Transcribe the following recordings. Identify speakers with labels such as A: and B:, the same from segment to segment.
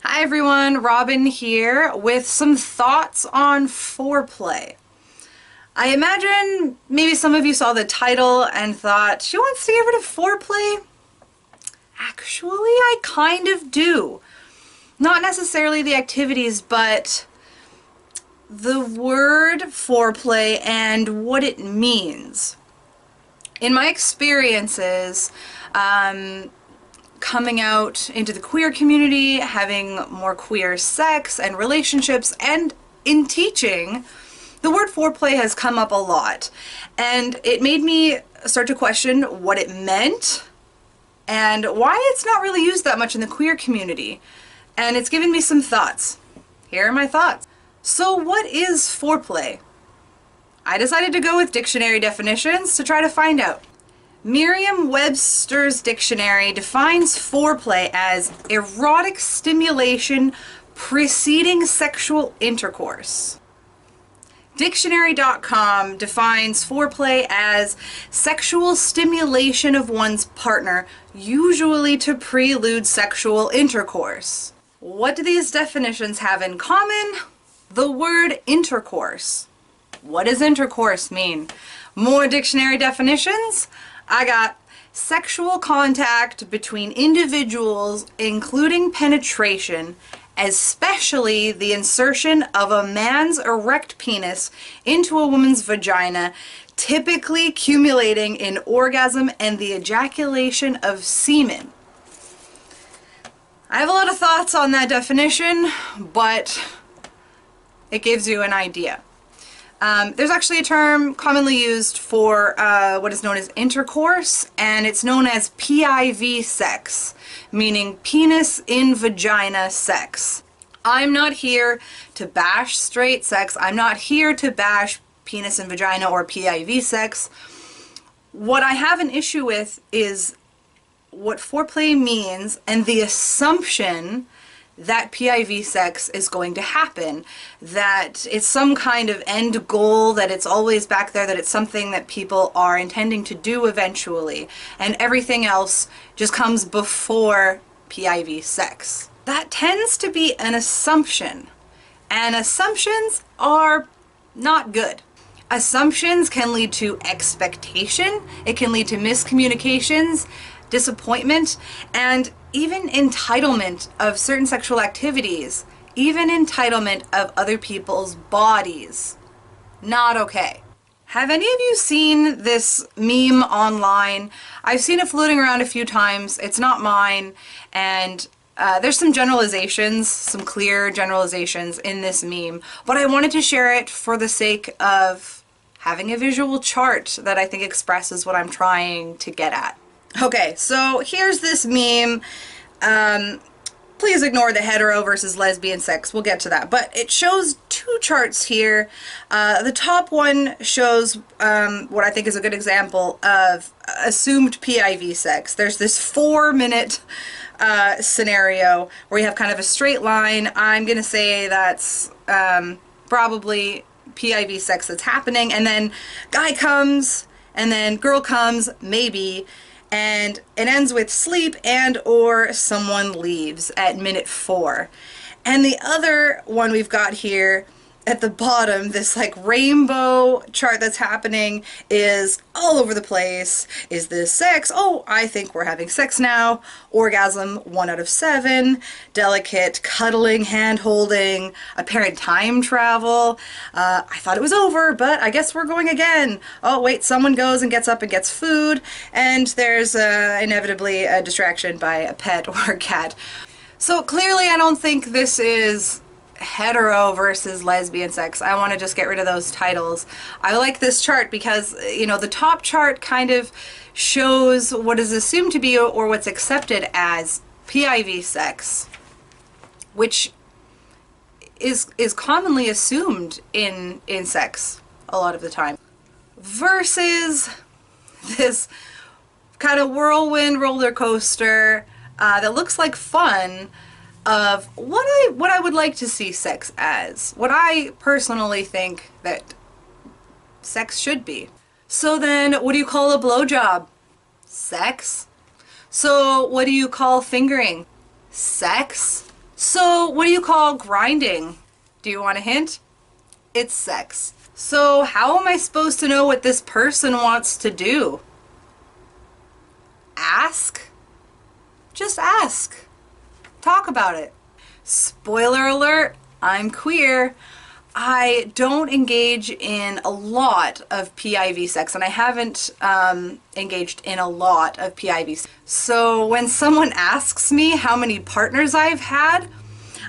A: Hi everyone, Robin here with some thoughts on foreplay. I imagine maybe some of you saw the title and thought, she wants to get rid of foreplay? Actually, I kind of do. Not necessarily the activities, but the word foreplay and what it means. In my experiences, coming out into the queer community, having more queer sex and relationships, and in teaching, the word foreplay has come up a lot. And it made me start to question what it meant and why it's not really used that much in the queer community. And it's given me some thoughts. Here are my thoughts. So what is foreplay? I decided to go with dictionary definitions to try to find out. Merriam-Webster's dictionary defines foreplay as erotic stimulation preceding sexual intercourse. Dictionary.com defines foreplay as sexual stimulation of one's partner, usually to prelude sexual intercourse. What do these definitions have in common? The word intercourse. What does intercourse mean? More dictionary definitions. I got sexual contact between individuals, including penetration, especially the insertion of a man's erect penis into a woman's vagina, typically accumulating in orgasm and the ejaculation of semen. I have a lot of thoughts on that definition, but it gives you an idea. There's actually a term commonly used for what is known as intercourse, and it's known as PIV sex, meaning penis in vagina sex. I'm not here to bash straight sex. I'm not here to bash penis in vagina or PIV sex. What I have an issue with is what foreplay means and the assumption that PIV sex is going to happen, that it's some kind of end goal, that it's always back there, that it's something that people are intending to do eventually, and everything else just comes before PIV sex. That tends to be an assumption, and assumptions are not good. Assumptions can lead to expectation, it can lead to miscommunications, disappointment, and even entitlement of certain sexual activities, even entitlement of other people's bodies. Not okay. Have any of you seen this meme online? I've seen it floating around a few times. It's not mine, and there's some generalizations, some clear generalizations in this meme, but I wanted to share it for the sake of having a visual chart that I think expresses what I'm trying to get at. Okay, so here's this meme. Please ignore the hetero versus lesbian sex. We'll get to that. But it shows two charts here. The top one shows what I think is a good example of assumed PIV sex. There's this 4-minute scenario where you have kind of a straight line. I'm going to say that's probably PIV sex that's happening. And then guy comes, and then girl comes, maybe. And it ends with sleep and or someone leaves at minute 4. And the other one we've got here at the bottom, this like rainbow chart that's happening, is all over the place. Is this sex? Oh, I think we're having sex now. Orgasm, 1 out of 7. Delicate cuddling, hand holding, apparent time travel. I thought it was over, but I guess we're going again. Oh wait, someone goes and gets up and gets food, and there's inevitably a distraction by a pet or a cat. So clearly I don't think this is hetero versus lesbian sex. I want to just get rid of those titles. I like this chart because, you know, the top chart kind of shows what is assumed to be or what's accepted as PIV sex, which is commonly assumed in sex a lot of the time, versus this kind of whirlwind roller coaster that looks like fun of what I would like to see sex as, what I personally think that sex should be. So then, what do you call a blowjob? Sex. So what do you call fingering? Sex. So what do you call grinding? Do you want a hint? It's sex. So how am I supposed to know what this person wants to do? Ask? Just ask. Talk about it. Spoiler alert, I'm queer. I don't engage in a lot of PIV sex, and I haven't engaged in a lot of PIV sex. So when someone asks me how many partners I've had,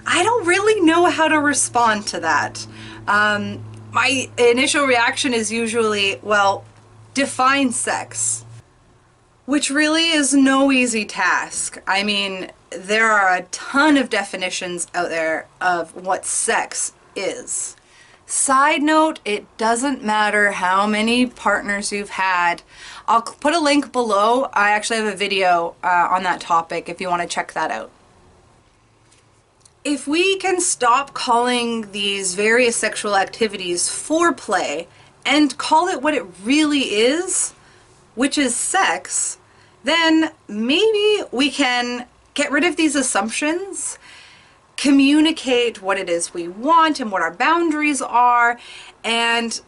A: I don't really know how to respond to that. My initial reaction is usually, well, define sex, which really is no easy task. I mean, there are a ton of definitions out there of what sex is. Side note, it doesn't matter how many partners you've had. I'll put a link below. I actually have a video on that topic if you want to check that out. If we can stop calling these various sexual activities foreplay and call it what it really is, which is sex, then maybe we can get rid of these assumptions, communicate what it is we want and what our boundaries are, and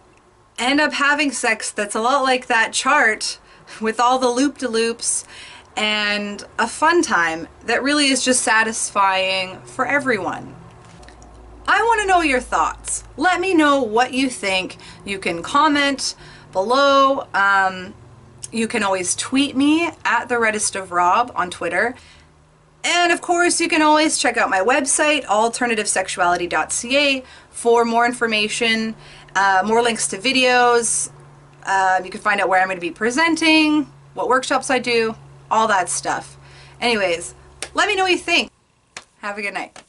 A: end up having sex that's a lot like that chart with all the loop-de-loops and a fun time that really is just satisfying for everyone. I want to know your thoughts. Let me know what you think. You can comment below. You can always tweet me at the Reddest of Rob on Twitter. And of course, you can always check out my website, alternativesexuality.ca, for more information, more links to videos. You can find out where I'm going to be presenting, what workshops I do, all that stuff. Anyways, let me know what you think. Have a good night.